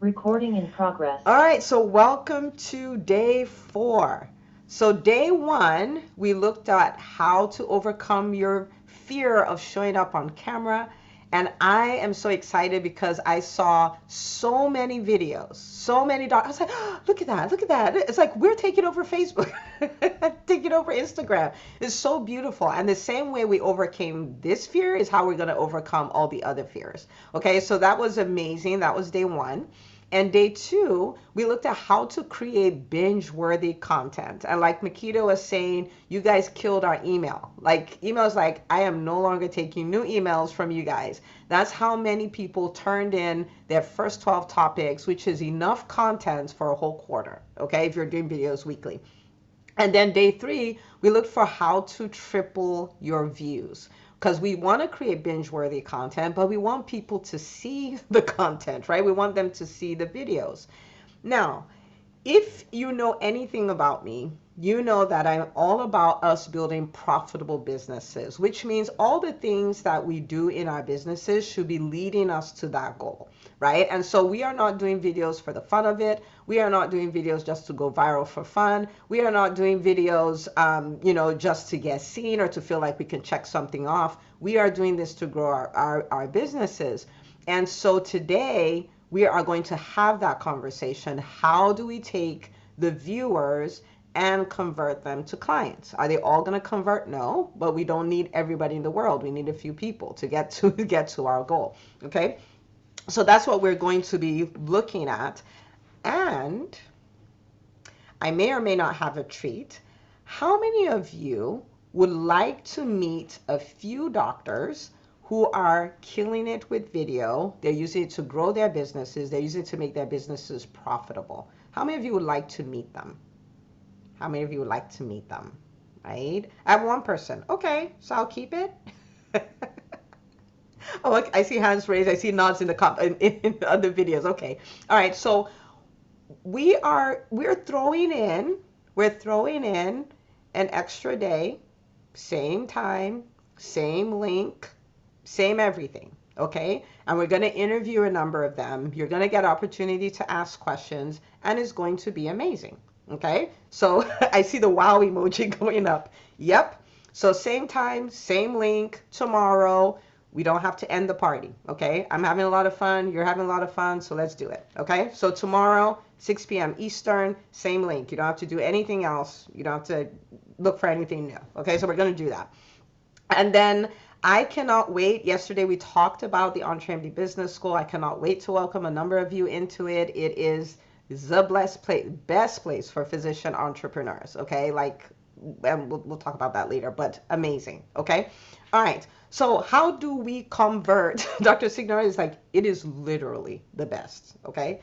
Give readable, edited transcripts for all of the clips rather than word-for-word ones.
Recording in progress. All right, so welcome to day 4. So day 1, we looked at how to overcome your fear of showing up on camera. And I am so excited because I saw so many videos, so many I was like, oh, look at that, look at that. It's like we're taking over Facebook, taking over Instagram. It's so beautiful. And the same way we overcame this fear is how we're going to overcome all the other fears. Okay, so that was amazing. That was day 1. And day 2, we looked at how to create binge-worthy content. And like Makita was saying, you guys killed our email. Like emails like, I am no longer taking new emails from you guys. That's how many people turned in their first 12 topics, which is enough content for a whole quarter, okay, if you're doing videos weekly. And then day 3, we looked for how to triple your views, because we want to create binge-worthy content, but we want people to see the content, right? We want them to see the videos. Now, if you know anything about me, you know that I'm all about us building profitable businesses, which means all the things that we do in our businesses should be leading us to that goal, right? And so we are not doing videos for the fun of it. We are not doing videos just to go viral for fun. We are not doing videos, just to get seen or to feel like we can check something off. We are doing this to grow our businesses. And so today, we are going to have that conversation. How do we take the viewers and convert them to clients? Are they all going to convert? No, but we don't need everybody in the world. We need a few people to get to our goal. Okay, so that's what we're going to be looking at. And I may or may not have a treat. How many of you would like to meet a few doctors who are killing it with video? They're using it to grow their businesses. They're using it to make their businesses profitable. How many of you would like to meet them? How many of you would like to meet them? Right? I have one person. Okay, so I'll keep it. Oh, look, I see hands raised. I see nods in the other videos. Okay. All right. So we're throwing in an extra day, same time, same link, same everything, okay? And we're going to interview a number of them. You're going to get opportunity to ask questions, and it's going to be amazing, okay? So I see the wow emoji going up. Yep. So same time, same link, tomorrow. We don't have to end the party, okay? I'm having a lot of fun. You're having a lot of fun, so let's do it, okay? So tomorrow, 6 p.m. Eastern, same link. You don't have to do anything else. You don't have to look for anything new, okay? So we're going to do that. And then I cannot wait. Yesterday we talked about the EntreMD Business School. I cannot wait to welcome a number of you into it. It is the best place for physician entrepreneurs, okay? And we'll talk about that later, but amazing, okay? All right, so how do we convert? Dr. Signor is like, it is literally the best, okay?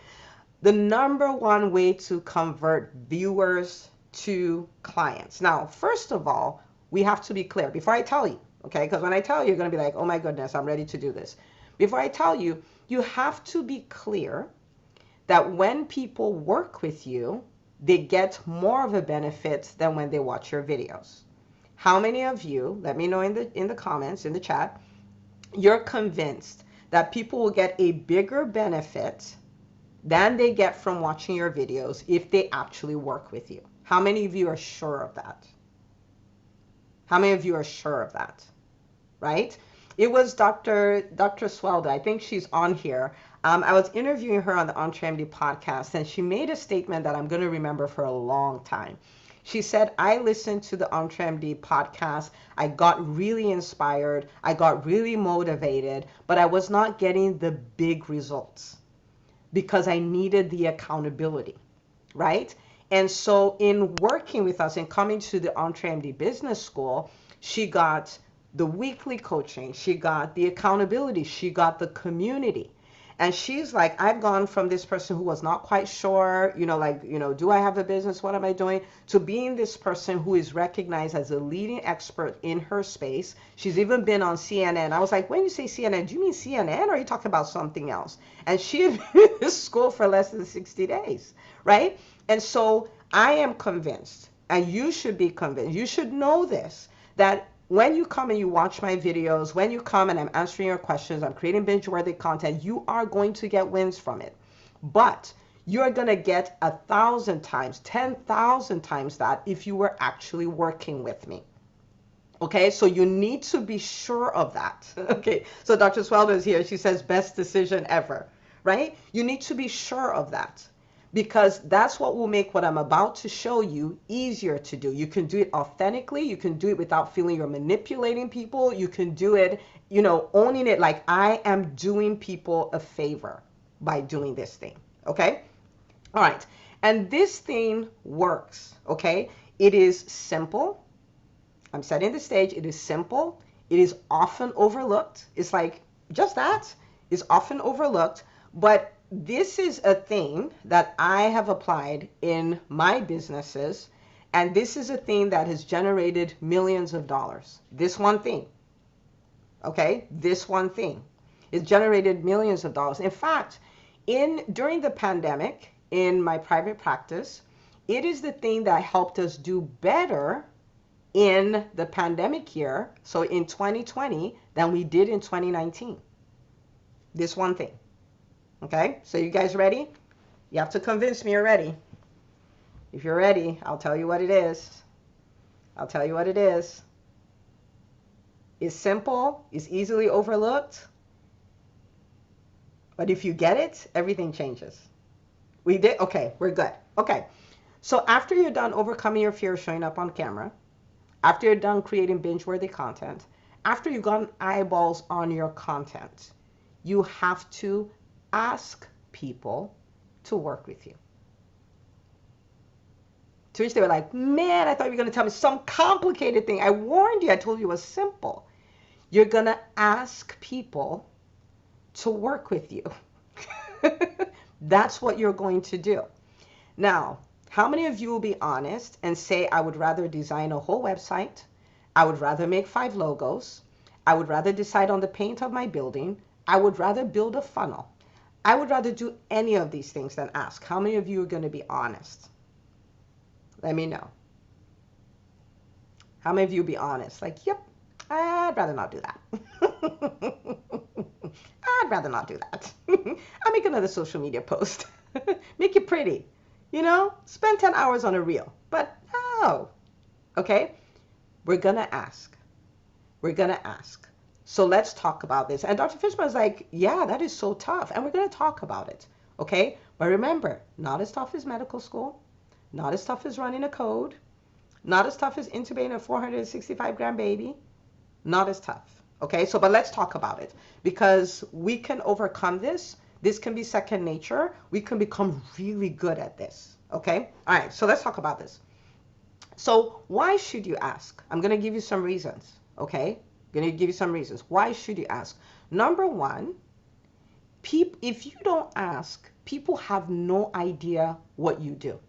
The number one way to convert viewers to clients. Now, first of all, we have to be clear before I tell you, okay? Because when I tell you, you're going to be like, oh my goodness, I'm ready to do this. Before I tell you, you have to be clear that when people work with you, they get more of a benefit than when they watch your videos. How many of you, let me know in the comments, in the chat, you're convinced that people will get a bigger benefit than they get from watching your videos if they actually work with you? How many of you are sure of that? How many of you are sure of that? Right? It was Dr. Swelda. I think she's on here. I was interviewing her on the EntreMD podcast, and she made a statement that I'm going to remember for a long time. She said, I listened to the EntreMD podcast. I got really inspired. I got really motivated, but I was not getting the big results because I needed the accountability, right? And so in working with us and coming to the EntreMD Business School, she got the weekly coaching, she got the accountability, she got the community. And she's like, I've gone from this person who was not quite sure, do I have a business? What am I doing? To being this person who is recognized as a leading expert in her space. She's even been on CNN. I was like, when you say CNN, do you mean CNN or are you talking about something else? And she had been in this school for less than 60 days, right? And so I am convinced, and you should be convinced, you should know this, that when you come and you watch my videos, when you come and I'm answering your questions, I'm creating binge-worthy content, you are going to get wins from it. But you're going to get 1,000 times, 10,000 times that if you were actually working with me. Okay, so you need to be sure of that. Okay, so Dr. Sweldo is here. She says, best decision ever, right? You need to be sure of that, because that's what will make what I'm about to show you easier to do. You can do it authentically. You can do it without feeling you're manipulating people. You can do it, owning it like I am doing people a favor by doing this thing. Okay, all right. And this thing works. Okay, it is simple. I'm setting the stage. It is simple. It is often overlooked. It's like just that is often overlooked. But this is a thing that I have applied in my businesses. And this is a thing that has generated millions of dollars. This one thing. Okay? This one thing. It generated millions of dollars. In fact, during the pandemic, in my private practice, it is the thing that helped us do better in the pandemic year, so in 2020, than we did in 2019. This one thing. Okay, so you guys ready? You have to convince me you're ready. If you're ready, I'll tell you what it is. I'll tell you what it is. It's simple, it's easily overlooked, but if you get it, everything changes. We did? Okay, we're good. Okay, so after you're done overcoming your fear of showing up on camera, after you're done creating binge-worthy content, after you've gotten eyeballs on your content, you have to ask people to work with you. To which they were like, man, I thought you were going to tell me some complicated thing. I warned you. I told you it was simple. You're going to ask people to work with you. That's what you're going to do. Now, how many of you will be honest and say, I would rather design a whole website, I would rather make 5 logos, I would rather decide on the paint of my building, I would rather build a funnel, I would rather do any of these things than ask? How many of you are going to be honest? Let me know. How many of you will be honest? Like, yep, I'd rather not do that. I'd rather not do that. I'll make another social media post. Make it pretty. Spend 10 hours on a reel. But no. Okay? We're going to ask. We're going to ask. So let's talk about this. And Dr. Fishman is like, yeah, that is so tough. And we're going to talk about it. Okay? But remember, not as tough as medical school. Not as tough as running a code. Not as tough as intubating a 465-gram baby. Not as tough. Okay? So, but let's talk about it. Because we can overcome this. This can be second nature. We can become really good at this. Okay? All right. So let's talk about this. So why should you ask? I'm going to give you some reasons. Okay? I'm going to give you some reasons. Why should you ask? Number one, if you don't ask, people have no idea what you do.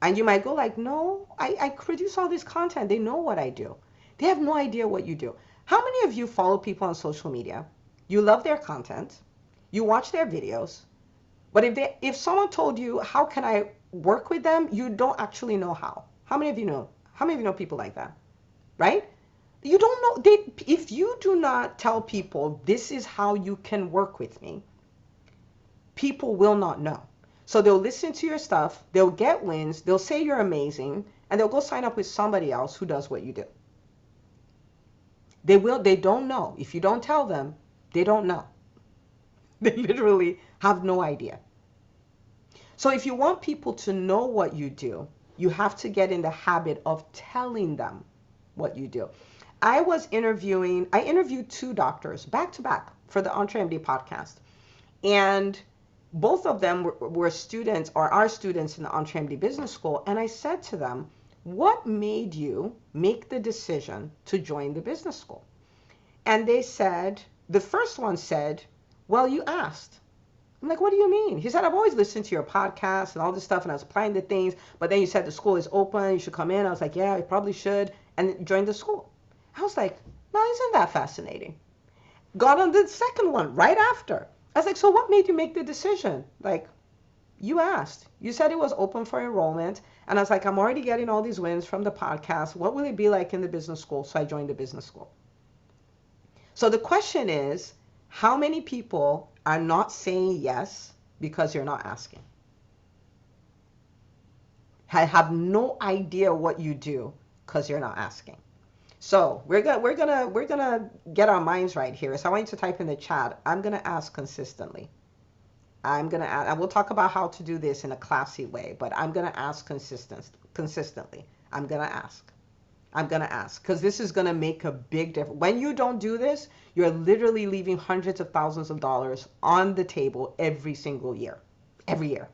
And you might go like, no, I produce all this content. They know what I do. They have no idea what you do. How many of you follow people on social media? You love their content, you watch their videos, but if someone told you, how can I work with them, you don't actually know how. How many of you know? How many of you know people like that? Right? You don't know. If you do not tell people, this is how you can work with me, people will not know. So they'll listen to your stuff, they'll get wins, they'll say you're amazing, and they'll go sign up with somebody else who does what you do. They don't know. If you don't tell them, they don't know. They literally have no idea. So if you want people to know what you do, you have to get in the habit of telling them what you do. I interviewed 2 doctors back to back for the EntreMD podcast. And both of them were students or are students in the EntreMD Business School. And I said to them, what made you make the decision to join the business school? And they said, the first one said, well, you asked. I'm like, what do you mean? He said, I've always listened to your podcast and all this stuff, and I was applying the things, but then you said the school is open, you should come in. I was like, yeah, I probably should, and joined the school. I was like, now, isn't that fascinating? Got on the second one right after. I was like, so what made you make the decision? Like, you asked. You said it was open for enrollment, and I was like, I'm already getting all these wins from the podcast. What will it be like in the business school? So I joined the business school. So the question is, How many people are not saying yes because you're not asking? I have no idea what you do because you're not asking. So we're gonna get our minds right here. So I want you to type in the chat. I'm gonna ask consistently. I will talk about how to do this in a classy way, but I'm gonna ask consistently. I'm gonna ask. I'm gonna ask because this is gonna make a big difference. When you don't do this, you're literally leaving hundreds of thousands of dollars on the table every single year. Every year.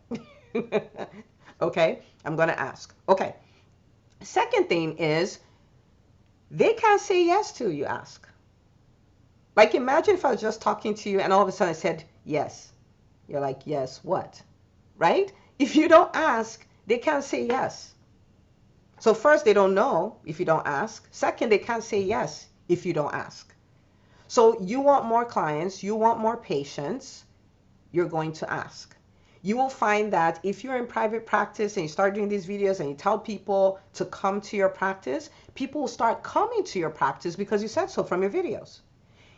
Okay? I'm gonna ask. Okay. Second thing is they can't say yes to you ask. Like imagine if I was just talking to you and all of a sudden I said yes. You're like, yes, what? Right? If you don't ask, they can't say yes. So first, they don't know if you don't ask. Second, they can't say yes if you don't ask. So you want more clients, you want more patients, you're going to ask. You will find that if you're in private practice and you start doing these videos and you tell people to come to your practice, people will start coming to your practice because you said so from your videos.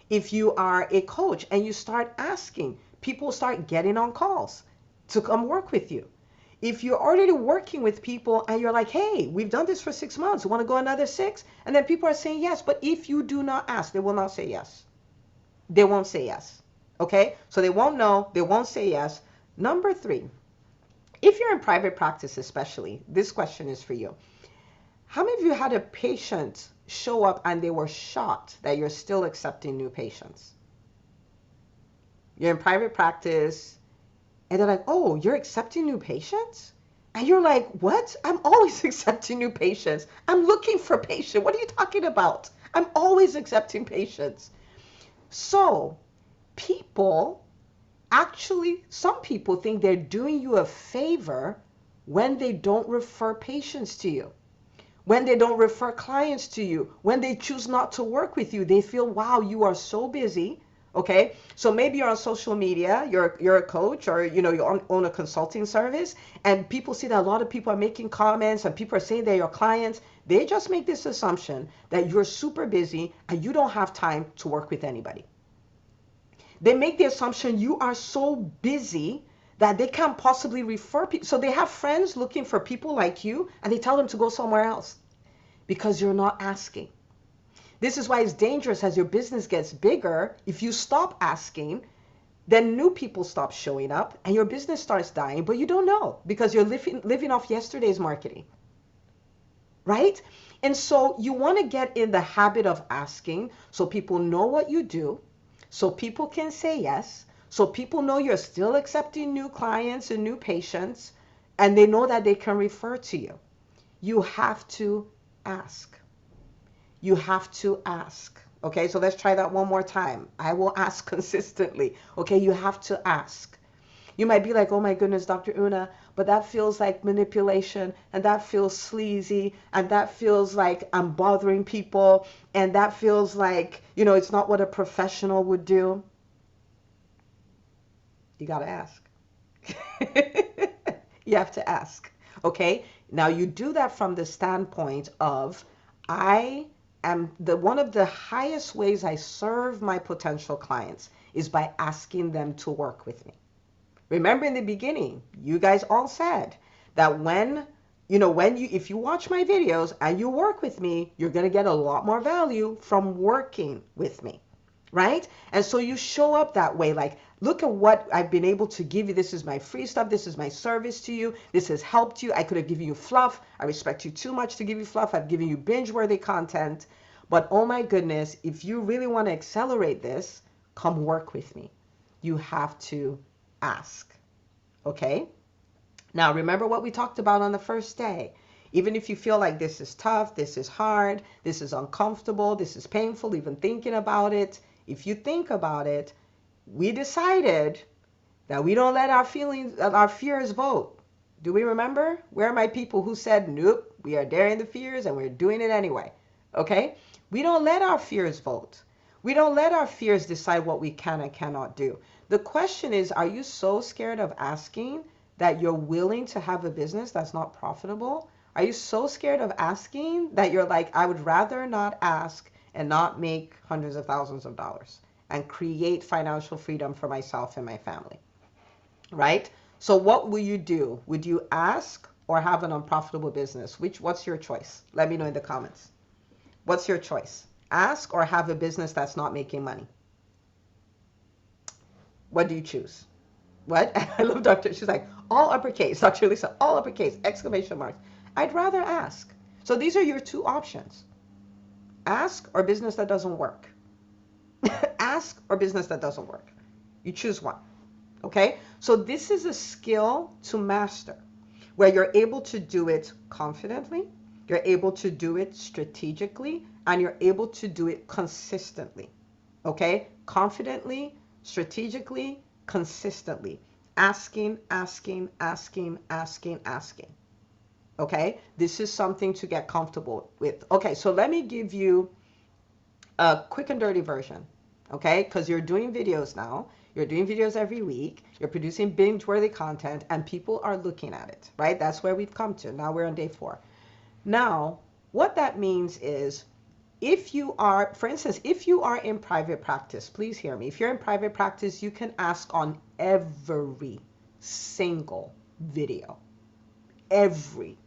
If you are a coach and you start asking, people start getting on calls to come work with you. If you're already working with people and you're like, hey, we've done this for 6 months, want to go another 6? And then people are saying yes. But if you do not ask, they will not say yes. They won't say yes. Okay? So they won't know. They won't say yes. Number 3, if you're in private practice especially, this question is for you. How many of you had a patient show up and they were shocked that you're still accepting new patients? You're in private practice and they're like, oh, you're accepting new patients? And you're like, what? I'm always accepting new patients. I'm looking for patients. What are you talking about? I'm always accepting patients. So people actually, some people think they're doing you a favor when they don't refer patients to you, when they don't refer clients to you, when they choose not to work with you. They feel, wow, you are so busy. Okay, so maybe you're on social media, you're a coach, or you own a consulting service, and people see that a lot of people are making comments and people are saying they're your clients. They just make this assumption that you're super busy and you don't have time to work with anybody. They make the assumption you are so busy that they can't possibly refer people. So they have friends looking for people like you and they tell them to go somewhere else because you're not asking. This is why it's dangerous as your business gets bigger. If you stop asking, then new people stop showing up and your business starts dying, but you don't know because you're living off yesterday's marketing, right? And so you want to get in the habit of asking so people know what you do, so people can say yes, so people know you're still accepting new clients and new patients, and they know that they can refer to you. You have to ask. You have to ask. Okay, so let's try that one more time. I will ask consistently. Okay, you have to ask. You might be like, oh my goodness, Dr. Una, but that feels like manipulation, and that feels sleazy, and that feels like I'm bothering people, and that feels like, it's not what a professional would do. You got to ask. You have to ask. Okay, now you do that from the standpoint of, one of the highest ways I serve my potential clients is by asking them to work with me. Remember in the beginning, you guys all said that if you watch my videos and you work with me, you're going to get a lot more value from working with me, right? And so you show up that way, like, look at what I've been able to give you. This is my free stuff. This is my service to you. This has helped you. I could have given you fluff. I respect you too much to give you fluff. I've given you binge-worthy content. But oh my goodness, if you really want to accelerate this, come work with me. You have to ask. Okay? Now, remember what we talked about on the first day. Even if you feel like this is tough, this is hard, this is uncomfortable, this is painful, even thinking about it, if you think about it, we decided that we don't let our fears vote. Do we remember? Where are my people who said, nope, we are daring the fears and we're doing it anyway? Okay? We don't let our fears vote. We don't let our fears decide what we can and cannot do. The question is, are you so scared of asking that you're willing to have a business that's not profitable? Are you so scared of asking that you're like, I would rather not ask and not make hundreds of thousands of dollars? and create financial freedom for myself and my family, right? So what will you do? Would you ask or have an unprofitable business? What's your choice? Let me know in the comments. What's your choice? Ask or have a business that's not making money? What do you choose? What? I love Dr. She's like, all uppercase. Dr. Lisa, all uppercase, exclamation marks. I'd rather ask. So these are your two options. Ask or business that doesn't work. Ask or business that doesn't work. You choose one. Okay? So this is a skill to master where you're able to do it confidently, you're able to do it strategically, and you're able to do it consistently. Okay? Confidently, strategically, consistently. Asking, asking, asking, asking, asking. Okay? This is something to get comfortable with. Okay, so let me give you a quick and dirty version. Okay? Because you're doing videos now. You're doing videos every week. You're producing binge-worthy content, and people are looking at it, right? That's where we've come to. Now we're on day 4. Now, what that means is if you are, for instance, if you are in private practice, please hear me. If you're in private practice, you can ask on every single video. Every,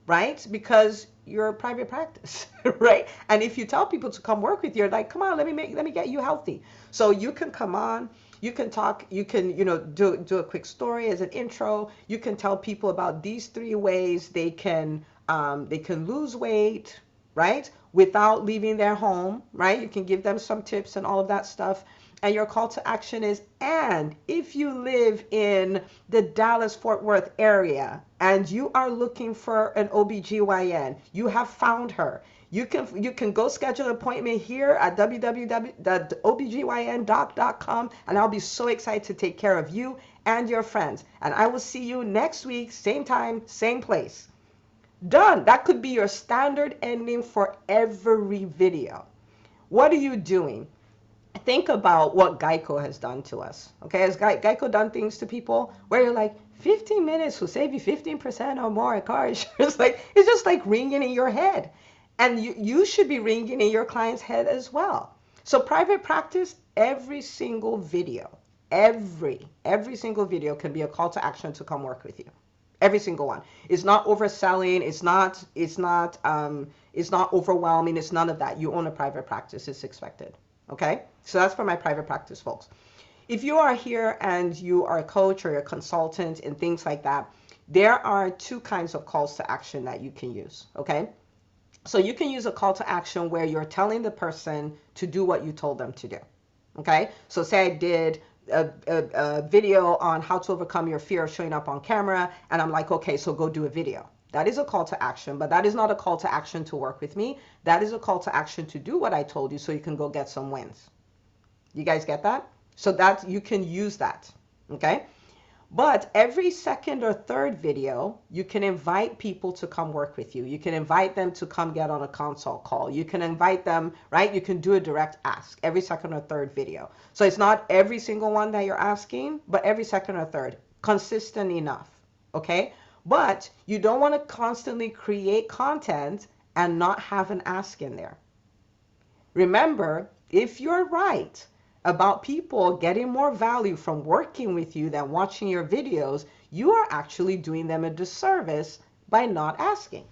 right? Because you're a private practice, right? And if you tell people to come work with you, you're like, come on, let me get you healthy. So you can come on, you can talk, you can, do a quick story as an intro. You can tell people about these 3 ways they can lose weight, right? Without leaving their home, right? You can give them some tips and all of that stuff. And your call to action is, and if you live in the Dallas-Fort Worth area and you are looking for an OBGYN, you have found her. You can go schedule an appointment here at www.obgyndoc.com, and I'll be so excited to take care of you and your friends. And I will see you next week, same time, same place. Done. That could be your standard ending for every video. What are you doing? Think about what Geico has done to us. Okay, has Geico done things to people where you're like, 15 minutes will save you 15% or more in car insurance? Like, it's just like ringing in your head. And you should be ringing in your client's head as well. So private practice, every single video, every single video can be a call to action to come work with you. Every single one. It's not overselling. It's not overwhelming. It's none of that. You own a private practice. It's expected. Okay? So that's for my private practice folks. If you are here and you are a coach or a consultant and things like that, there are 2 kinds of calls to action that you can use. Okay? So you can use a call to action where you're telling the person to do what you told them to do. Okay? So say I did a video on how to overcome your fear of showing up on camera, and I'm like, okay, so go do a video. That is a call to action, but that is not a call to action to work with me. That is a call to action to do what I told you so you can go get some wins. You guys get that? So that you can use that, okay? But every second or third video, you can invite people to come work with you. You can invite them to come get on a consult call. You can invite them, right? You can do a direct ask every second or third video. So it's not every single one that you're asking, but every second or third, consistent enough, okay? But you don't want to constantly create content and not have an ask in there. Remember, if you're right about people getting more value from working with you than watching your videos, you are actually doing them a disservice by not asking.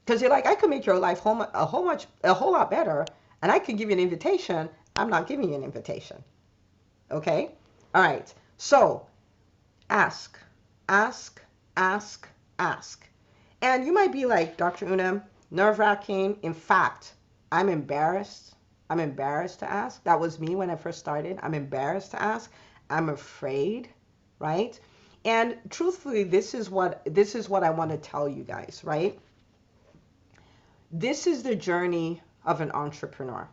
Because you're like, I could make your life a whole lot better, and I can give you an invitation. I'm not giving you an invitation. Okay? All right. So ask, ask, ask, ask. And you might be like, Dr. Una, nerve-wracking. In fact, I'm embarrassed. I'm embarrassed to ask. That was me when I first started. I'm embarrassed to ask. I'm afraid, right? And truthfully, this is what I want to tell you guys, right? This is the journey of an entrepreneur.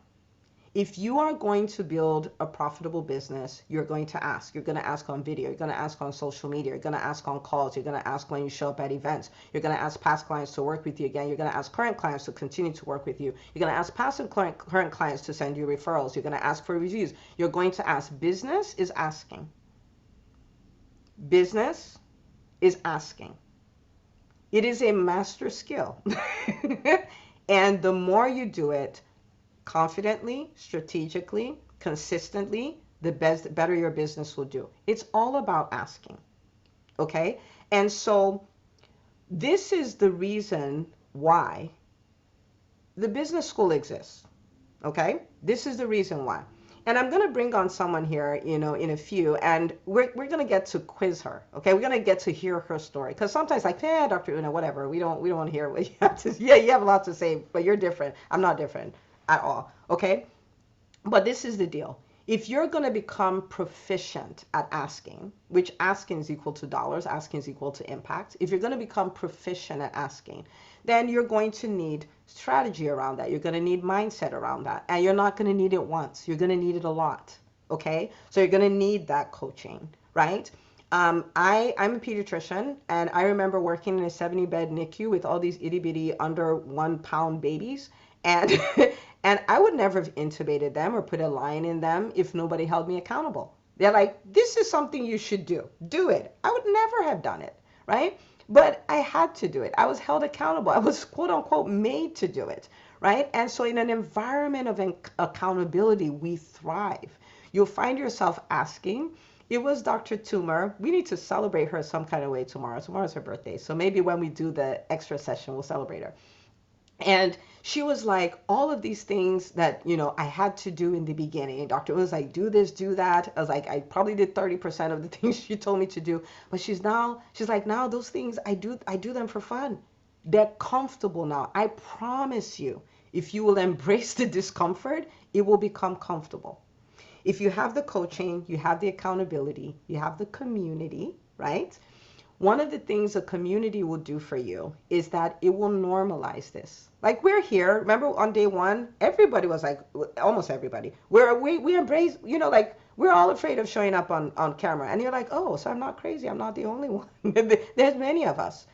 If you are going to build a profitable business, you're going to ask. You're going to ask on video. You're going to ask on social media. You're going to ask on calls. You're going to ask when you show up at events. You're going to ask past clients to work with you again. You're going to ask current clients to continue to work with you. You're going to ask past and current clients to send you referrals. You're going to ask for reviews. You're going to ask. Business is asking. Business is asking. It is a master skill. And the more you do it, confidently, strategically, consistently, the better your business will do. It's all about asking. Okay? And so this is the reason why the business school exists. Okay? This is the reason why. And I'm going to bring on someone here, in a few, and we're going to get to quiz her. Okay? We're going to get to hear her story. Because sometimes, like, Dr. Una, whatever. We don't want to hear what you have to say. Yeah, you have a lot to say, but you're different. I'm not different at all. Okay? But this is the deal. If you're going to become proficient at asking, which asking is equal to dollars, asking is equal to impact. If you're going to become proficient at asking, then you're going to need strategy around that. You're going to need mindset around that. And you're not going to need it once. You're going to need it a lot. Okay? So you're going to need that coaching, right? I'm a pediatrician, and I remember working in a 70-bed NICU with all these itty-bitty under 1 pound babies. And and I would never have intubated them or put a line in them if nobody held me accountable. They're like, this is something you should do. Do it. I would never have done it, right? But I had to do it. I was held accountable. I was, quote unquote, made to do it, right? And so in an environment of accountability, we thrive. You'll find yourself asking. It was Dr. Toomer. We need to celebrate her some kind of way tomorrow. Tomorrow's her birthday. So maybe when we do the extra session, we'll celebrate her. And she was like, all of these things that, I had to do in the beginning. Dr. was like, do this, do that. I was like, I probably did 30% of the things she told me to do. But she's like, now those things, I do them for fun. They're comfortable now. I promise you, if you will embrace the discomfort, it will become comfortable. If you have the coaching, you have the accountability, you have the community, right? One of the things a community will do for you is that it will normalize this. Like, we're here. Remember on day one, everybody was like, almost everybody, we embrace, like, we're all afraid of showing up on camera. And you're like, oh, so I'm not crazy. I'm not the only one. There's many of us.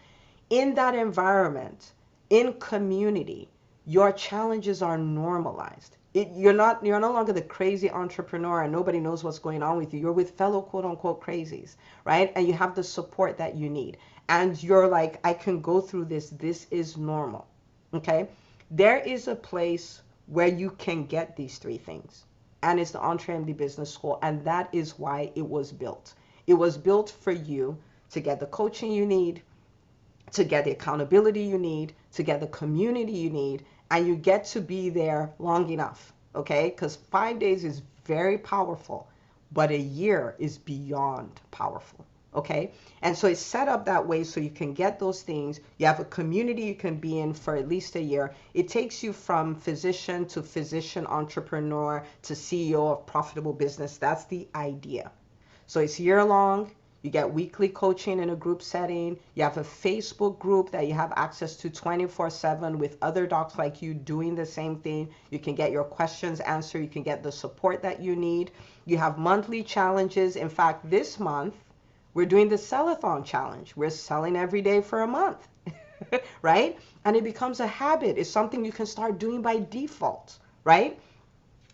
In that environment, in community, your challenges are normalized. You're no longer the crazy entrepreneur and nobody knows what's going on with you. You're with fellow quote unquote crazies, right? And you have the support that you need. And you're like, I can go through this. This is normal. Okay? There is a place where you can get these three things. And it's the EntreMD Business School. And that is why it was built. It was built for you to get the coaching you need, to get the accountability you need, to get the community you need, and you get to be there long enough, okay? Because 5 days is very powerful, but a year is beyond powerful, okay? And so it's set up that way so you can get those things. You have a community you can be in for at least a year. It takes you from physician to physician entrepreneur to CEO of profitable business. That's the idea. So it's year long. You get weekly coaching in a group setting. You have a Facebook group that you have access to 24/7 with other docs like you doing the same thing. You can get your questions answered. You can get the support that you need. You have monthly challenges. In fact, this month, we're doing the Sell-a-thon challenge. We're selling every day for a month, right? And it becomes a habit. It's something you can start doing by default, right?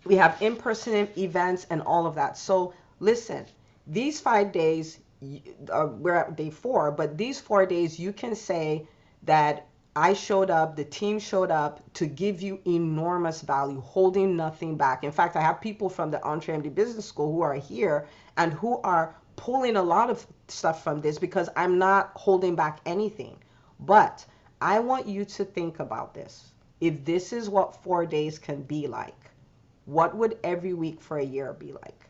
We have in-person events and all of that. So listen, these 5 days, we're at day 4, but these 4 days you can say that I showed up, the team showed up to give you enormous value, holding nothing back. In fact, I have people from the EntreMD Business School who are here and who are pulling a lot of stuff from this because I'm not holding back anything. But I want you to think about this. If this is what 4 days can be like, what would every week for a year be like?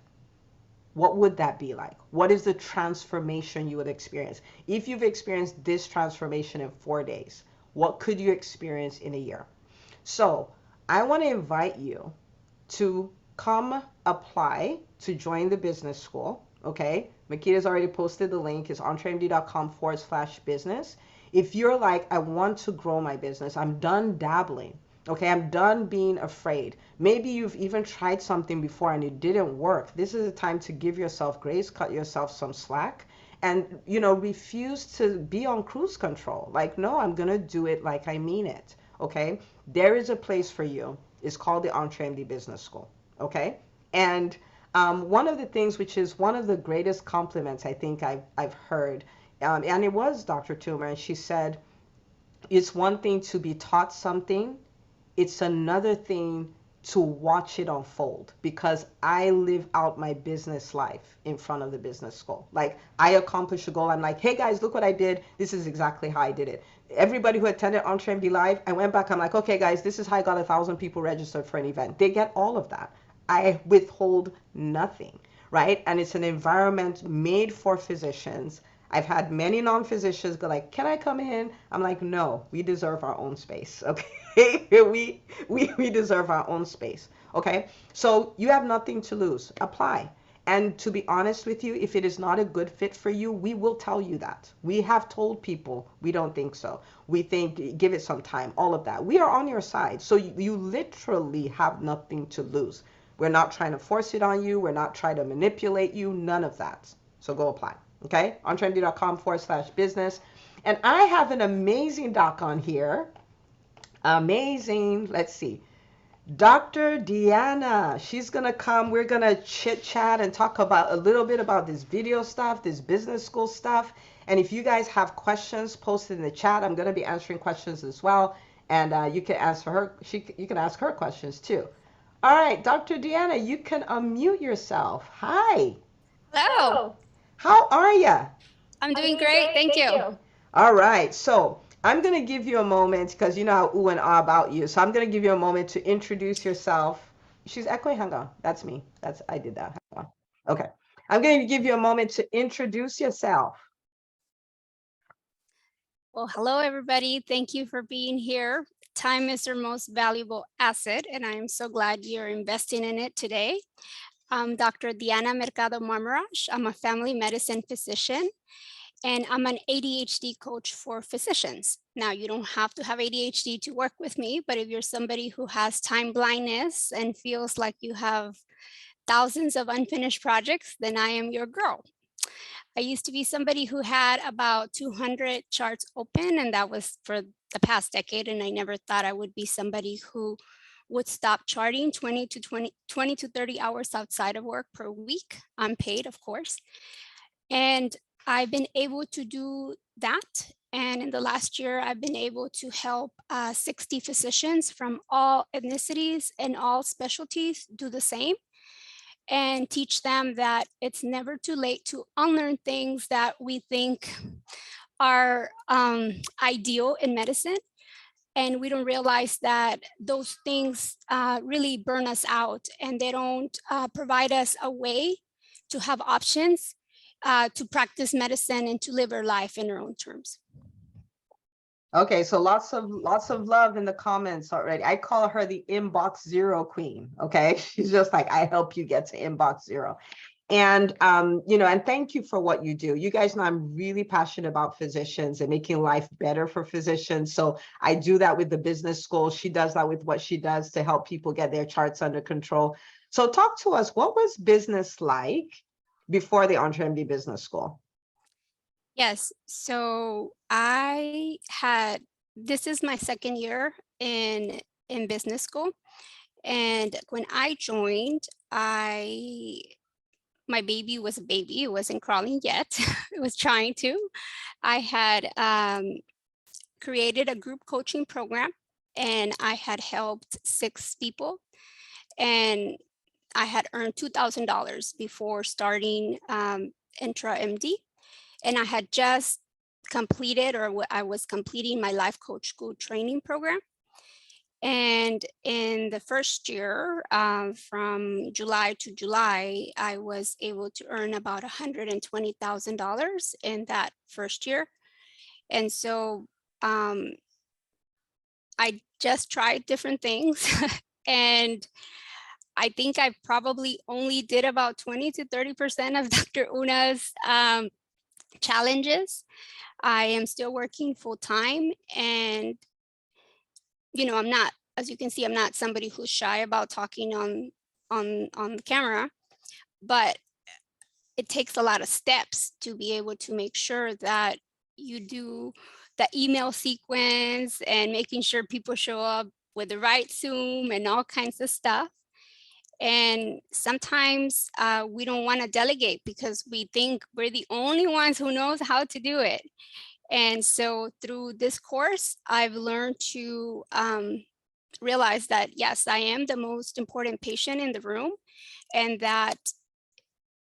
What would that be like? What is the transformation you would experience? If you've experienced this transformation in 4 days, what could you experience in a year? So I want to invite you to come apply to join the business school. Okay. Makita's already posted the link. It's entremd.com/business. If you're like, I want to grow my business, I'm done dabbling. Okay, I'm done being afraid. Maybe you've even tried something before and it didn't work. This is a time to give yourself grace, cut yourself some slack, and, refuse to be on cruise control. Like, no, I'm going to do it like I mean it. Okay, there is a place for you. It's called the EntreMD Business School. Okay, and one of the things, which is one of the greatest compliments I think I've heard, and it was Dr. Toomer, and she said, it's one thing to be taught something. It's another thing to watch it unfold because I live out my business life in front of the business school. Like I accomplish a goal. I'm like, hey guys, look what I did. This is exactly how I did it. Everybody who attended EntreMD Live, I went back. I'm like, okay guys, this is how I got 1,000 people registered for an event. They get all of that. I withhold nothing, right? And it's an environment made for physicians. I've had many non-physicians go like, can I come in? I'm like, no, we deserve our own space. Okay. we deserve our own space. Okay. So you have nothing to lose. Apply. And to be honest with you, if it is not a good fit for you, we will tell you that. We have told people we don't think so. We think give it some time, all of that. We are on your side. So you literally have nothing to lose. We're not trying to force it on you. We're not trying to manipulate you. None of that. So go apply. Okay, entremd.com/business. And I have an amazing doc on here. Amazing. Let's see. Dr. Deanna, she's going to come. We're going to chit chat and talk about a little bit about this video stuff, this business school stuff. And if you guys have questions, post it in the chat. I'm going to be answering questions as well. And you can ask for her. You can ask her questions too. All right, Dr. Deanna, you can unmute yourself. Hi. Hello. How are you? I'm doing great. Thank you. All right. So I'm going to give you a moment because you know how ooh and ah about you. So I'm going to give you a moment to introduce yourself. She's echoing. Hang on. That's me. I did that. Hang on. Okay. I'm going to give you a moment to introduce yourself. Well, hello, everybody. Thank you for being here. Time is your most valuable asset, and I am so glad you're investing in it today. I'm Dr. Diana Mercado Marmarash. I'm a family medicine physician, and I'm an ADHD coach for physicians. Now, you don't have to have ADHD to work with me, but if you're somebody who has time blindness and feels like you have thousands of unfinished projects, then I am your girl. I used to be somebody who had about 200 charts open, and that was for the past decade. And I never thought I would be somebody who would stop charting 20 to 30 hours outside of work per week, unpaid, of course. And I've been able to do that. And in the last year, I've been able to help 60 physicians from all ethnicities and all specialties do the same, and teach them that it's never too late to unlearn things that we think are ideal in medicine. And we don't realize that those things really burn us out, and they don't provide us a way to have options to practice medicine and to live our life in our own terms. Okay, so lots of love in the comments already. I call her the inbox zero queen. Okay, she's just like, I help you get to inbox zero. And you know, and thank you for what you do. You guys know I'm really passionate about physicians and making life better for physicians. So I do that with the business school. She does that with what she does to help people get their charts under control. So talk to us, what was business like before the EntreMD Business School? Yes, so this is my second year in business school. And when I joined, my baby was a baby. It wasn't crawling yet. It was trying to. I had created a group coaching program, and I had helped 6 people, and I had earned $2,000 before starting EntreMD. And I had just completed, or I was completing, my life coach school training program. And in the first year, from July to July, I was able to earn about $120,000 in that first year. And so I just tried different things. And I think I probably only did about 20 to 30% of Dr. Una's challenges. I am still working full time, and I'm not, as you can see, I'm not somebody who's shy about talking on the camera, but it takes a lot of steps to be able to make sure that you do the email sequence and making sure people show up with the right Zoom and all kinds of stuff. And sometimes we don't want to delegate because we think we're the only ones who knows how to do it. And so through this course, I've learned to realize that, yes, I am the most important patient in the room, and that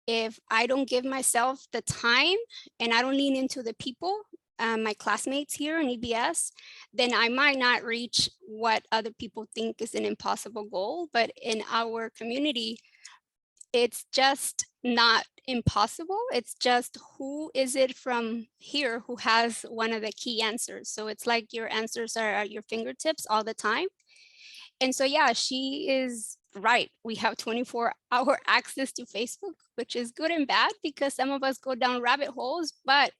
if I don't give myself the time and I don't lean into the people, my classmates here in EBS, then I might not reach what other people think is an impossible goal. But in our community, it's just not impossible. It's just who is it from here who has one of the key answers. So it's like your answers are at your fingertips all the time. And so, yeah, she is right. We have 24-hour access to Facebook, which is good and bad because some of us go down rabbit holes, but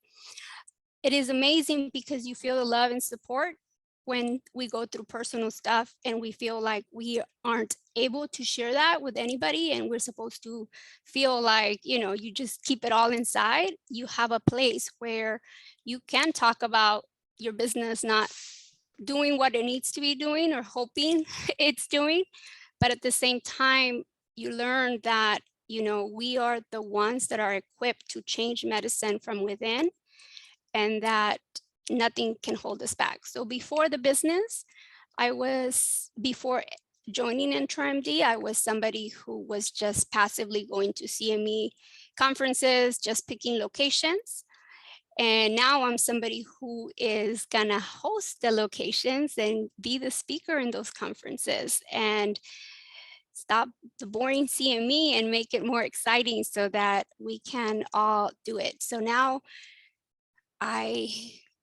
it is amazing because you feel the love and support when we go through personal stuff and we feel like we aren't able to share that with anybody, and we're supposed to feel like, you just keep it all inside. You have a place where you can talk about your business not doing what it needs to be doing or hoping it's doing. But at the same time, you learn that, we are the ones that are equipped to change medicine from within, and that nothing can hold us back. So before the business, before joining EntreMD, I was somebody who was just passively going to CME conferences, just picking locations. And now I'm somebody who is gonna host the locations and be the speaker in those conferences and stop the boring CME and make it more exciting so that we can all do it. So now I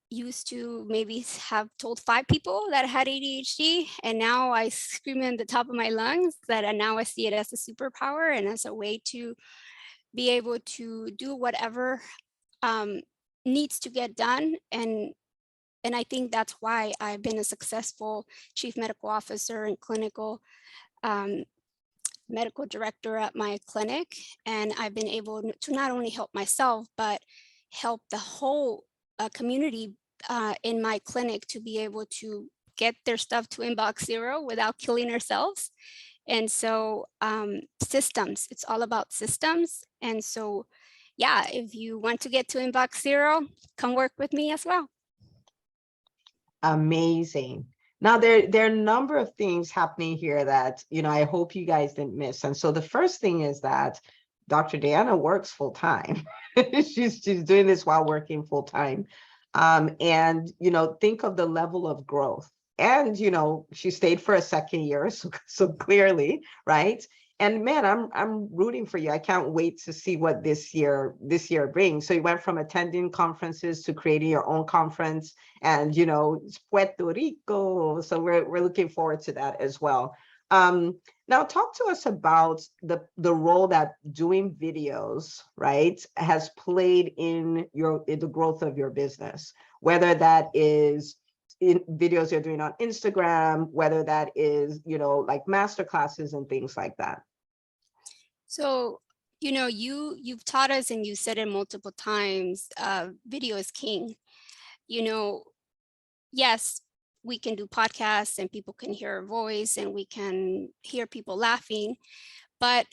used to maybe have told 5 people that I had ADHD, and now I scream in the top of my lungs that now I see it as a superpower and as a way to be able to do whatever um, needs to get done. And I think that's why I've been a successful chief medical officer and clinical um, medical director at my clinic. And I've been able to not only help myself, but help the whole community in my clinic to be able to get their stuff to inbox zero without killing ourselves. And so systems, it's all about systems. And so, yeah, if you want to get to inbox zero, come work with me as well. Amazing. Now there are a number of things happening here that I hope you guys didn't miss. And so the first thing is that Dr. Deanna works full time. she's doing this while working full time. And think of the level of growth. And she stayed for a second year, so clearly, right? And man, I'm rooting for you. I can't wait to see what this year brings. So you went from attending conferences to creating your own conference, and it's Puerto Rico. So we're looking forward to that as well. Now talk to us about the role that doing videos, right, has played in the growth of your business, whether that is in videos you're doing on Instagram, whether that is, like master classes and things like that. So, you've taught us and you said it multiple times, video is king. You know, yes, we can do podcasts and people can hear our voice and we can hear people laughing, but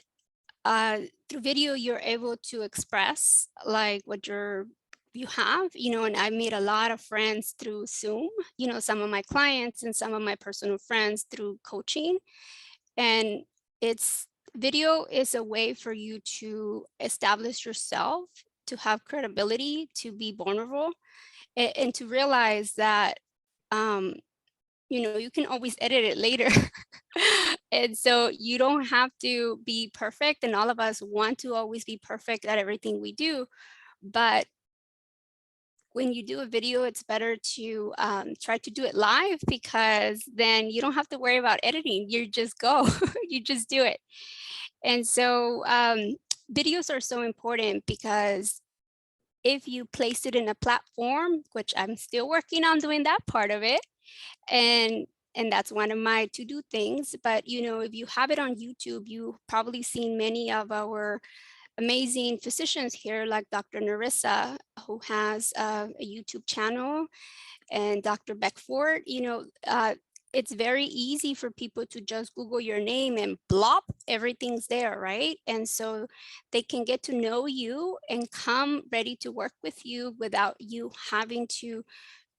through video, you're able to express like what you have, and I made a lot of friends through Zoom, some of my clients and some of my personal friends through coaching. And it's video is a way for you to establish yourself, to have credibility, to be vulnerable, and to realize that you can always edit it later. And so you don't have to be perfect, and all of us want to always be perfect at everything we do. But when you do a video, it's better to try to do it live, because then you don't have to worry about editing. You just go, you just do it. And so videos are so important because if you place it in a platform, which I'm still working on doing that part of it, and that's one of my to-do things. But if you have it on YouTube, you've probably seen many of our amazing physicians here, like Dr. Narissa, who has a YouTube channel, and Dr. Beckford. It's very easy for people to just Google your name and blop, everything's there, right? And so they can get to know you and come ready to work with you without you having to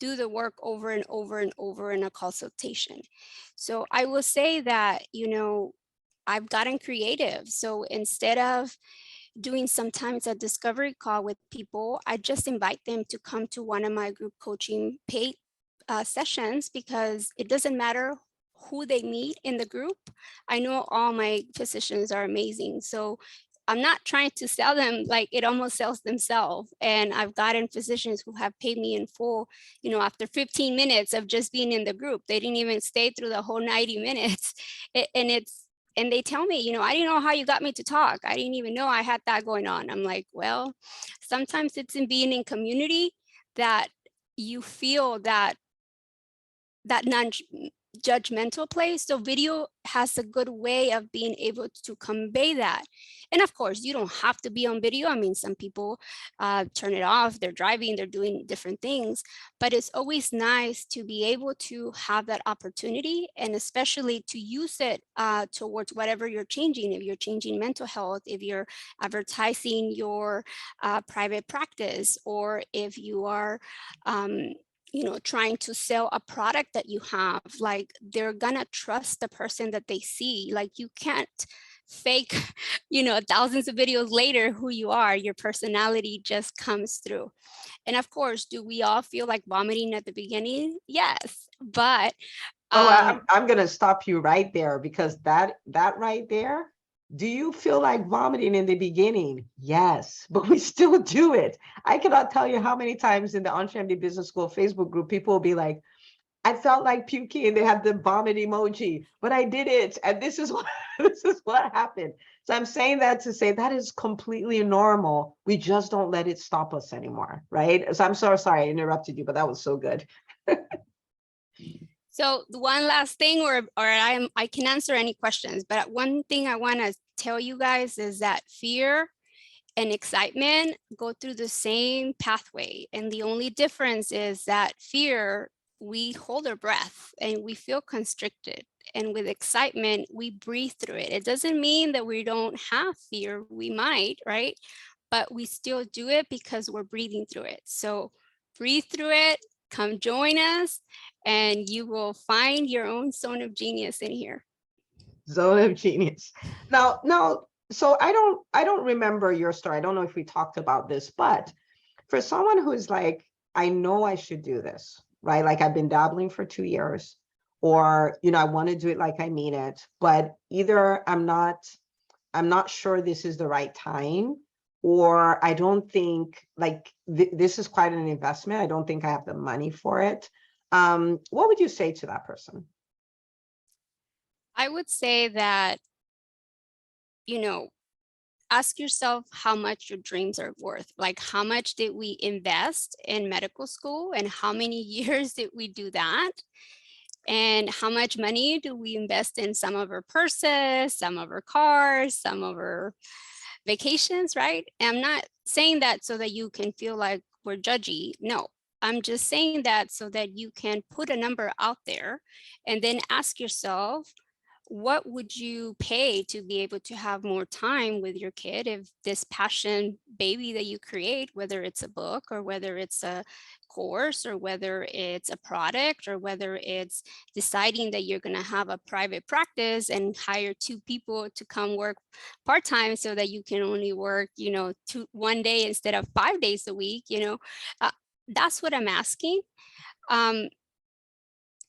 do the work over and over and over in a consultation. So I will say that, I've gotten creative. So instead of doing sometimes a discovery call with people, I just invite them to come to one of my group coaching paid sessions, because it doesn't matter who they meet in the group. I know all my physicians are amazing. So I'm not trying to sell them, like it almost sells themselves. And I've gotten physicians who have paid me in full, after 15 minutes of just being in the group. They didn't even stay through the whole 90 minutes. And they tell me, I didn't know how you got me to talk. I didn't even know I had that going on. I'm like, well, sometimes it's in being in community that you feel that non-judgmental place. So video has a good way of being able to convey that. And of course, you don't have to be on video. I mean, some people turn it off, they're driving, they're doing different things, but it's always nice to be able to have that opportunity, and especially to use it towards whatever you're changing. If you're changing mental health, if you're advertising your private practice, or if you are trying to sell a product that you have, like they're gonna trust the person that they see. Like you can't fake, thousands of videos later who you are. Your personality just comes through. And of course, do we all feel like vomiting at the beginning? Yes, but Oh, um, I'm gonna stop you right there, because that right there, do you feel like vomiting in the beginning? Yes, but we still do it. I cannot tell you how many times in the EntreMD Business School Facebook group, people will be like, I felt like puking, and they have the vomit emoji, but I did it. And this is what this is what happened. So I'm saying that to say that is completely normal. We just don't let it stop us anymore, right? So I'm so sorry I interrupted you, but that was so good. so the one last thing, or I can answer any questions, but one thing I want to tell you guys is that fear and excitement go through the same pathway. And the only difference is that fear, we hold our breath and we feel constricted. And with excitement, we breathe through it. It doesn't mean that we don't have fear. We might, right? But we still do it because we're breathing through it. So breathe through it, come join us, and you will find your own zone of genius in here. Zone of genius. Now, so I don't remember your story. I don't know if we talked about this, but for someone who's like, I know I should do this, right? Like I've been dabbling for 2 years, or I want to do it like I mean it, but either I'm not sure this is the right time, or I don't think like this is quite an investment. I don't think I have the money for it. What would you say to that person? I would say that, you know, ask yourself how much your dreams are worth. Like, how much did we invest in medical school, and how many years did we do that? And how much money do we invest in some of our purses, some of our cars, some of our vacations, right? And I'm not saying that so that you can feel like we're judgy. No, I'm just saying that so that you can put a number out there and then ask yourself, what would you pay to be able to have more time with your kid if this passion baby that you create, whether it's a book or whether it's a course or whether it's a product or whether it's deciding that you're going to have a private practice and hire 2 people to come work part-time so that you can only work, one day instead of 5 days a week, uh, that's what I'm asking. Um,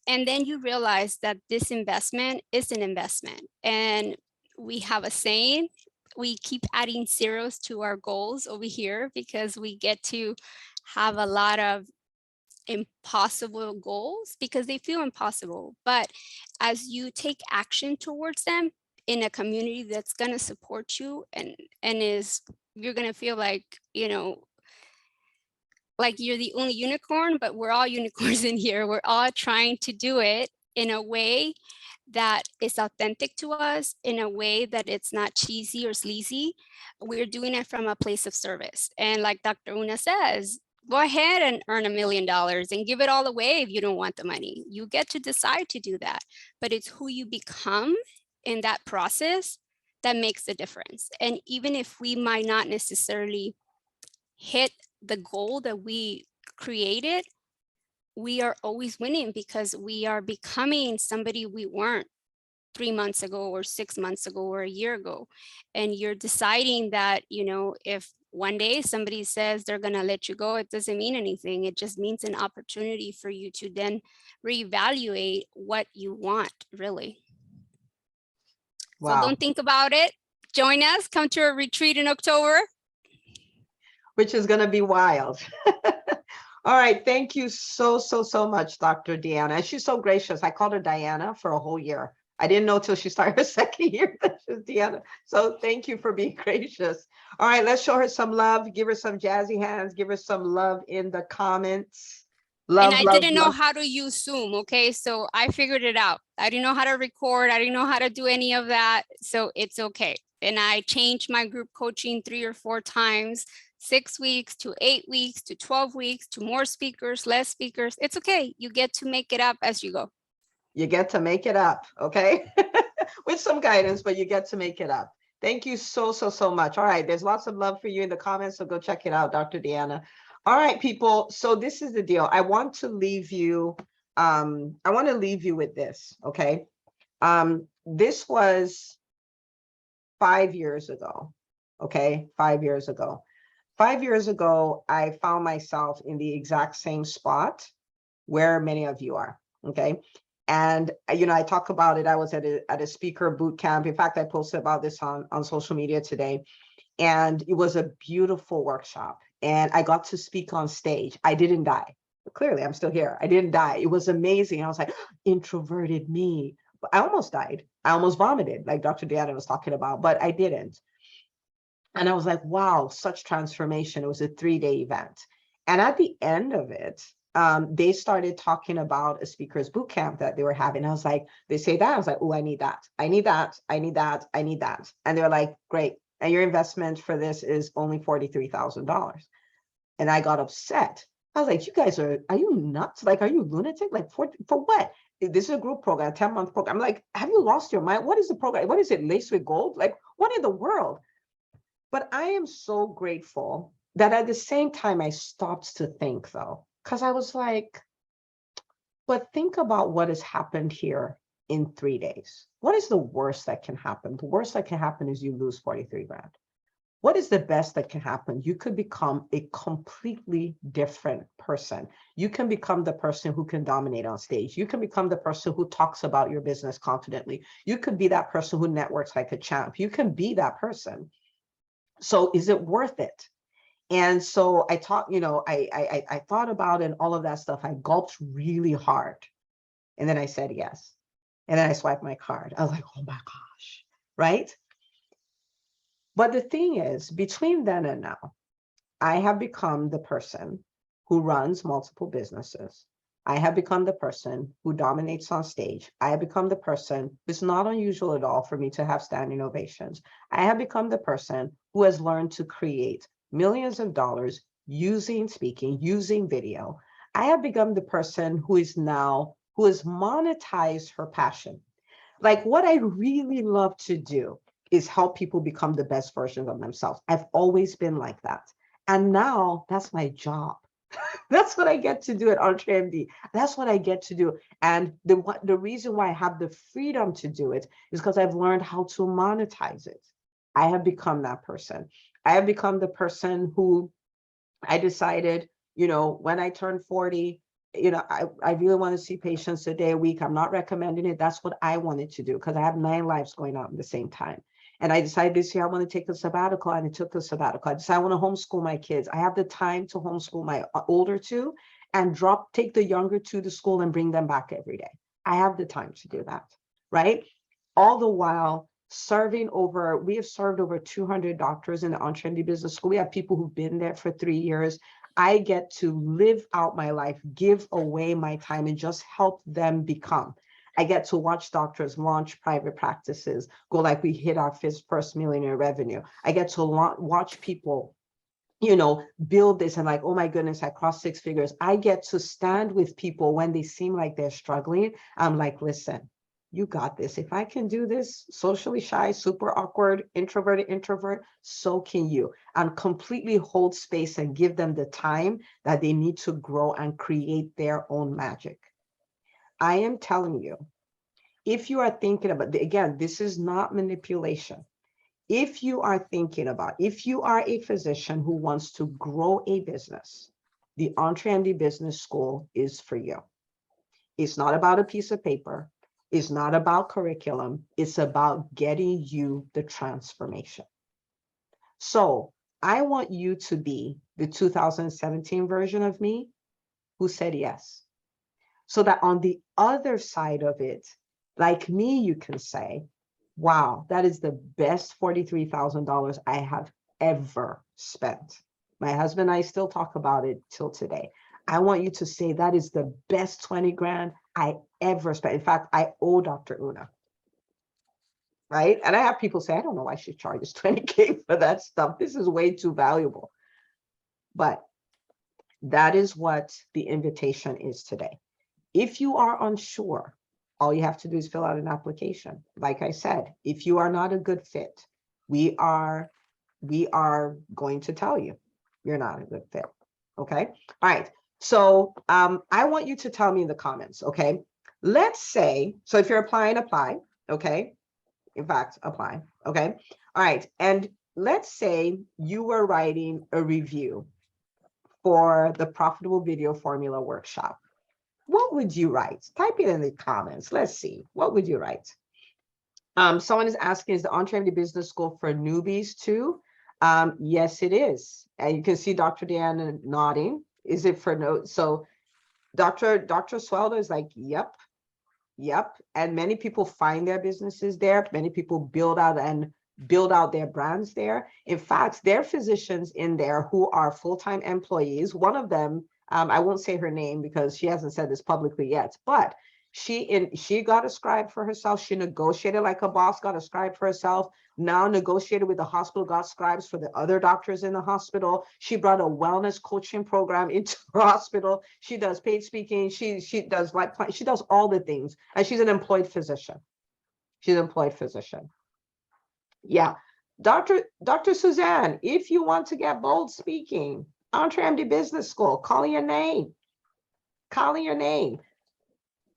and then you realize that this investment is an investment. And we have a saying, we keep adding zeros to our goals over here because we get to have a lot of impossible goals because they feel impossible. But as you take action towards them in a community that's going to support you and is, you're going to feel like you're the only unicorn, but we're all unicorns in here. We're all trying to do it in a way that is authentic to us, in a way that it's not cheesy or sleazy. We're doing it from a place of service. And like Dr. Una says, go ahead and earn $1 million and give it all away if you don't want the money. You get to decide to do that, but it's who you become in that process that makes the difference. And even if we might not necessarily hit the goal that we created, we are always winning because we are becoming somebody we weren't 3 months ago or 6 months ago or a year ago. And you're deciding that, if one day somebody says they're going to let you go, it doesn't mean anything. It just means an opportunity for you to then reevaluate what you want, really. So Wow. don't think about it. Join us. Come to a retreat in October. Which is going to be wild. All right. Thank you so much, Dr. Deanna. And she's so gracious. I called her Diana for a whole year. I didn't know till she started her second year that she was Deanna. So thank you for being gracious. All right. Let's show her some love. Give her some jazzy hands. Give her some love in the comments. And Love, I love, didn't know love. how to use Zoom. Okay. So I figured it out. I didn't know how to record. I didn't know how to do any of that. So it's okay. And I changed my group coaching 3 or 4 times, 6 weeks to 8 weeks to 12 weeks to more speakers, less speakers. It's okay. You get to make it up as you go. You get to make it up. Okay. With some guidance, but you get to make it up. Thank you so much. All right. There's lots of love for you in the comments. So go check it out, Dr. Deanna. All right, people. So this is the deal. I want to leave you with this. Okay. This was 5 years ago. Okay. 5 years ago. 5 years ago, I found myself in the exact same spot where many of you are. Okay. And I talk about it. I was at a speaker boot camp. In fact, I posted about this on social media today. And it was a beautiful workshop. And I got to speak on stage. I didn't die. Clearly, I'm still here. I didn't die. It was amazing. I was like, introverted me. But I almost died. I almost vomited, like Dr. Deanna was talking about, but I didn't. And I was like, wow, such transformation. It was a 3-day event. And at the end of it, they started talking about a speakers boot camp that they were having. I was like, they say that. I was like, oh, I need that. I need that. I need that. I need that. And they're like, great. And your investment for this is only $43,000. And I got upset. I was like, you guys are you nuts? Like, are you lunatic? Like, for what? This is a group program, 10-month program. I'm like, have you lost your mind? What is the program? What is it, laced with gold? Like, what in the world? But I am so grateful that at the same time, I stopped to think, though, because I was like, but think about what has happened here in 3 days. What is the worst that can happen? The worst that can happen is you lose 43 grand. What is the best that can happen? You could become a completely different person. You can become the person who can dominate on stage. You can become the person who talks about your business confidently. You could be that person who networks like a champ. You can be that person. So is it worth it? And so I taught, I thought about it and all of that stuff. I gulped really hard. And then I said yes. And then I swiped my card. I was like, oh my gosh, right? But the thing is, between then and now, I have become the person who runs multiple businesses. I have become the person who dominates on stage. I have become the person, it's not unusual at all for me to have standing ovations. I have become the person who has learned to create millions of dollars using speaking, using video. I have become the person who has monetized her passion. Like, what I really love to do is help people become the best versions of themselves. I've always been like that. And now that's my job. That's what I get to do at EntreMD. That's what I get to do. And the reason why I have the freedom to do it is because I've learned how to monetize it. I have become that person. I have become the person who I decided, when I turned 40, I really want to see patients a day a week. I'm not recommending it. That's what I wanted to do because I have 9 lives going on at the same time. And I decided this year I want to take a sabbatical, and I took a sabbatical. I decided I want to homeschool my kids. I have the time to homeschool my older 2 and take the younger 2 to school and bring them back every day. I have the time to do that, right? All the while we have served over 200 doctors in the EntreMD Business School. We have people who've been there for 3 years. I get to live out my life, give away my time, and just help them become. I get to watch doctors launch private practices, go like we hit our first millionaire revenue. I get to watch people, build this and like, oh my goodness, I crossed 6 figures. I get to stand with people when they seem like they're struggling. I'm like, listen, You got this. If I can do this, socially shy, super awkward, introverted, introvert, so can you. And completely hold space and give them the time that they need to grow and create their own magic. I am telling you, if you are thinking about, again, this is not manipulation. If you are thinking about, if you are a physician who wants to grow a business, the EntreMD Business School is for you. It's not about a piece of paper. It's not about curriculum. It's about getting you the transformation. So I want you to be the 2017 version of me who said yes. So that on the other side of it, like me, you can say, wow, that is the best $43,000 I have ever spent. My husband and I still talk about it till today. I want you to say that is the best 20 grand I ever spent. In fact, I owe Dr. Una, right? And I have people say, I don't know why she charges 20K for that stuff. This is way too valuable. But that is what the invitation is today. If you are unsure, all you have to do is fill out an application. Like I said, if you are not a good fit, we are going to tell you you're not a good fit. Okay. All right. So I want you to tell me in the comments. Okay. Let's say, so if you're applying, apply. Okay. In fact, apply. Okay. All right. And let's say you were writing a review for the Profitable Video Formula Workshop. What would you write? Type it in the comments. Let's see. What would you write? Someone is asking, is the EntreMD Business School for newbies too? Yes, it is. And you can see Dr. Deanna nodding. Is it for no? So Dr. Sweldo is like, yep, yep. And many people find their businesses there. Many people build out their brands there. In fact, there are physicians in there who are full-time employees. One of them, I won't say her name because she hasn't said this publicly yet, but she got a scribe for herself. She negotiated like a boss, got a scribe for herself, now negotiated with the hospital, got scribes for the other doctors in the hospital. She brought a wellness coaching program into her hospital. She does paid speaking. She does she does all the things. And she's an employed physician. She's an employed physician. Yeah. Dr. Suzanne, if you want to get bold speaking, EntreMD Business School, calling your name. Calling your name.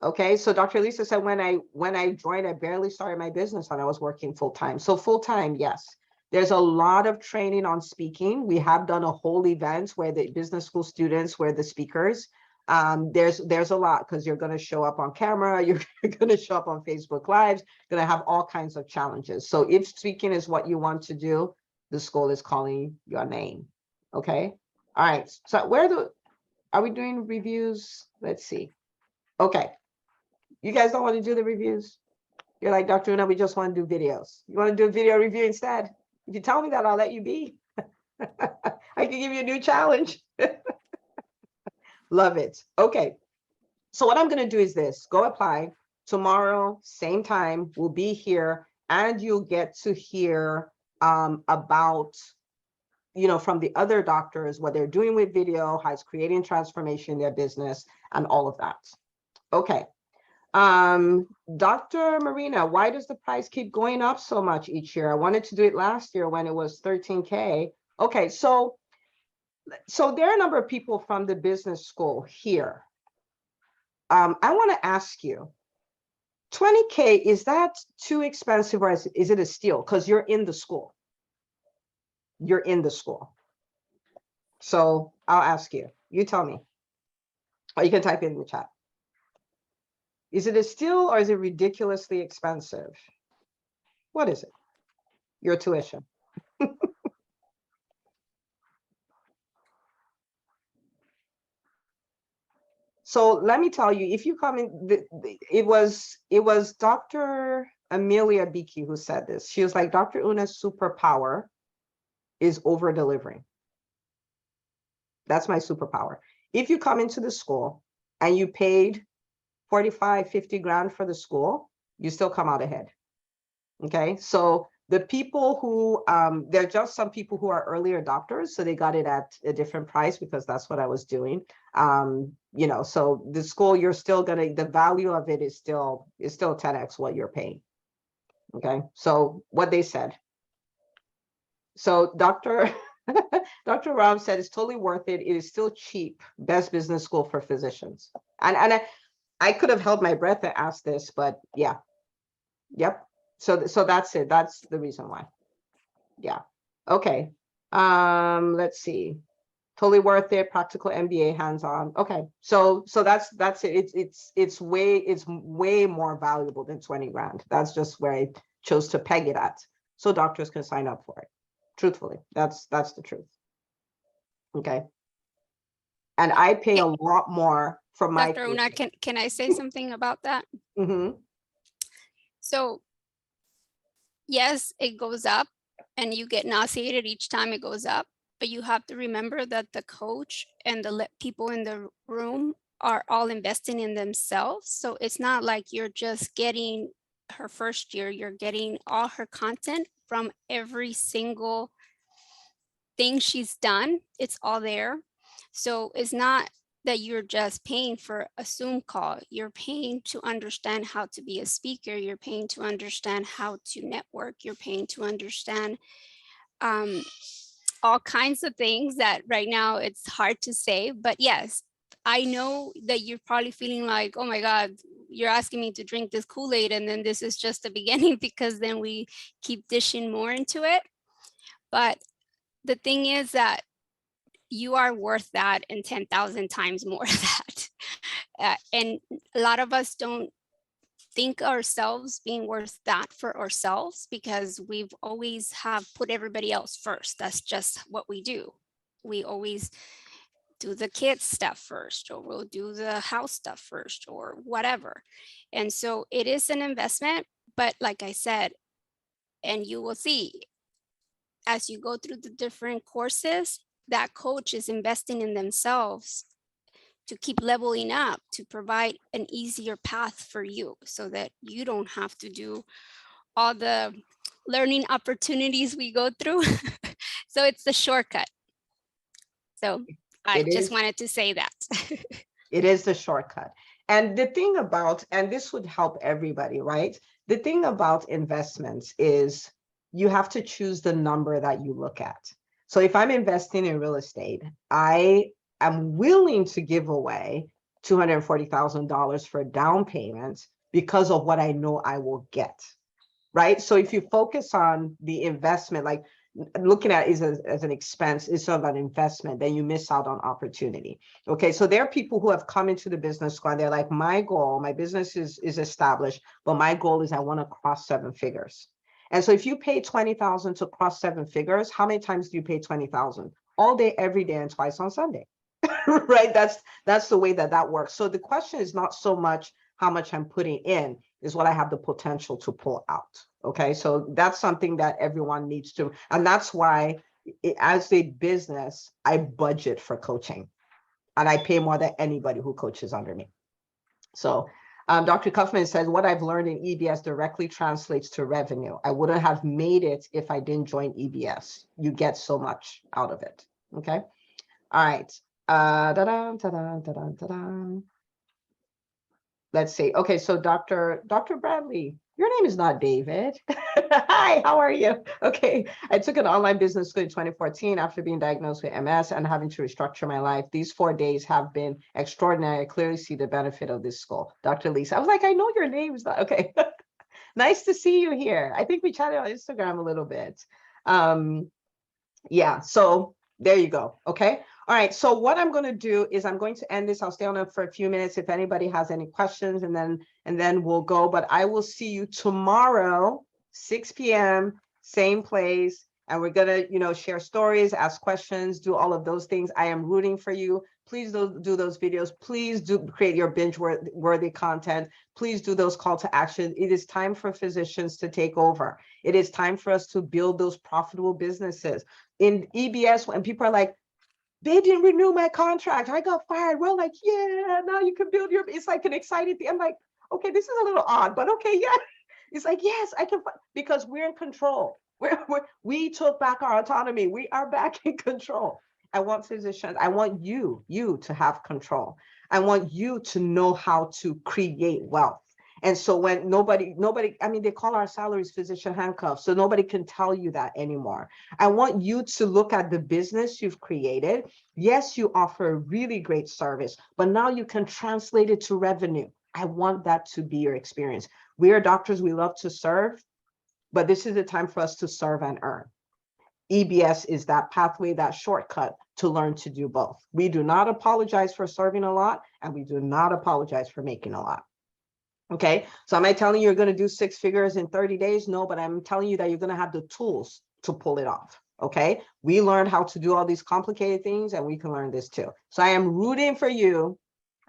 Okay, so Dr. Lisa said when I joined, I barely started my business and I was working full-time. So full-time, yes. There's a lot of training on speaking. We have done a whole event where the business school students were the speakers. There's a lot because you're going to show up on camera, you're going to show up on Facebook Lives, going to have all kinds of challenges. So if speaking is what you want to do, the school is calling your name. Okay. All right. So are we doing reviews? Let's see. Okay. You guys don't want to do the reviews? You're like, Dr. Una, we just want to do videos. You want to do a video review instead? If you tell me that, I'll let you be. I can give you a new challenge. Love it. Okay. So what I'm going to do is this. Go apply. Tomorrow, same time, we'll be here. And you'll get to hear about, from the other doctors, what they're doing with video, how it's creating transformation in their business, and all of that. Okay. Dr. Marina, why does the price keep going up so much each year? I wanted to do it last year when it was 13K. Okay, so there are a number of people from the business school here. I want to ask you, 20K, is that too expensive or is it a steal? Because you're in the school. You're in the school. So I'll ask you. You tell me. Or you can type it in the chat. Is it a steal or is it ridiculously expensive? What is it? Your tuition. So let me tell you, if you come in, it was Dr. Amelia Beakey who said this. She was like, Dr. Una's superpower is over delivering. That's my superpower. If you come into the school and you paid 45, 50 grand for the school, you still come out ahead. Okay. So The people who, there are just some people who are early adopters, so they got it at a different price because that's what I was doing. You know, so the school, you're still gonna, the value of it is still 10x what you're paying. Okay, so what they said. So Dr. Dr. Ram said it's totally worth it. It is still cheap. Best business school for physicians. And I could have held my breath and asked this, but yeah. Yep. So that's it. That's the reason why. Yeah. Okay. Let's see. Totally worth it. Practical MBA hands-on. Okay. So that's it. It's way more valuable than 20 grand. That's just where I chose to peg it at. So doctors can sign up for it. Truthfully, that's the truth. Okay. And I pay a lot more for my Dr. Una, can I say something about that? So yes, it goes up and you get nauseated each time it goes up, but you have to remember that the coach and the people in the room are all investing in themselves. So it's not like you're just getting her first year, you're getting all her content from every single thing she's done. It's all there. So it's not that you're just paying for a Zoom call. You're paying to understand how to be a speaker. You're paying to understand how to network. You're paying to understand all kinds of things that right now it's hard to say. But yes, I know that you're probably feeling like, oh my God, you're asking me to drink this Kool-Aid and then this is just the beginning, because then we keep dishing more into it. But the thing is that you are worth that and 10,000 times more of that. And a lot of us don't think ourselves being worth that for ourselves, because we've always have put everybody else first. That's just what we do. We always do the kids stuff first, or we'll do the house stuff first, or whatever. And so it is an investment, but like I said, and you will see as you go through the different courses, that coach is investing in themselves to keep leveling up, to provide an easier path for you so that you don't have to do all the learning opportunities we go through. So it's the shortcut. So I just wanted to say that. It is the shortcut. And the thing about, and this would help everybody, right? The thing about investments is you have to choose the number that you look at. So if I'm investing in real estate, I am willing to give away $240,000 for a down payment because of what I know I will get, right? So if you focus on the investment, like looking at it as an expense instead of an investment, then you miss out on opportunity. Okay, so there are people who have come into the business school and they're like, my goal, my business is established, but my goal is I want to cross 7 figures. And so if you pay 20,000 to cross 7 figures, how many times do you pay 20,000? All day, every day, and twice on Sunday. Right? That's the way that works. So the question is not so much how much I'm putting in, is what I have the potential to pull out. Okay, so that's something that everyone needs to, and that's why as a business, I budget for coaching and I pay more than anybody who coaches under me. So Dr. Kaufman says, what I've learned in EBS directly translates to revenue. I wouldn't have made it if I didn't join EBS. You get so much out of it. Okay. All right. Let's see. Okay, so Dr. Bradley, your name is not David. Hi, how are you? Okay, I took an online business school in 2014 after being diagnosed with MS and having to restructure my life. These 4 days have been extraordinary. I clearly see the benefit of this school. Dr. Lisa, I was like, I know your name is not, okay. Nice to see you here. I think we chatted on Instagram a little bit. Yeah, so there you go. Okay. All right. So what I'm going to do is I'm going to end this. I'll stay on it for a few minutes if anybody has any questions, and then we'll go. But I will see you tomorrow, 6 p.m., same place. And we're going to, share stories, ask questions, do all of those things. I am rooting for you. Please do those videos. Please do create your binge-worthy content. Please do those call to action. It is time for physicians to take over. It is time for us to build those profitable businesses. In EBS, when people are like, they didn't renew my contract, I got fired. We're like, yeah, now you can build it's like an exciting thing. I'm like, okay, this is a little odd, but okay, yeah. It's like, yes, I can, because we're in control. We took back our autonomy. We are back in control. I want physicians, I want you to have control. I want you to know how to create wealth. And so when nobody, I mean, they call our salaries physician handcuffs, so nobody can tell you that anymore. I want you to look at the business you've created. Yes, you offer a really great service, but now you can translate it to revenue. I want that to be your experience. We are doctors, we love to serve, but this is the time for us to serve and earn. EBS is that pathway, that shortcut to learn to do both. We do not apologize for serving a lot, and we do not apologize for making a lot. Okay, so am I telling you you're going to do 6 figures in 30 days? No, but I'm telling you that you're going to have the tools to pull it off. Okay, we learned how to do all these complicated things, and we can learn this too. So I am rooting for you,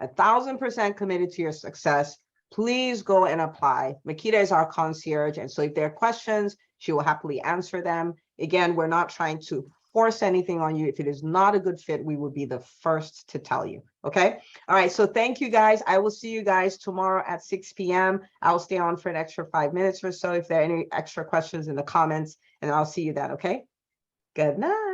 1,000% committed to your success. Please go and apply. Makita is our concierge, and so if there are questions, she will happily answer them. Again, we're not trying to force anything on you. If it is not a good fit, we will be the first to tell you. Okay. All right. So thank you guys. I will see you guys tomorrow at 6 p.m. I'll stay on for an extra 5 minutes or so if there are any extra questions in the comments, and I'll see you then. Okay. Good night.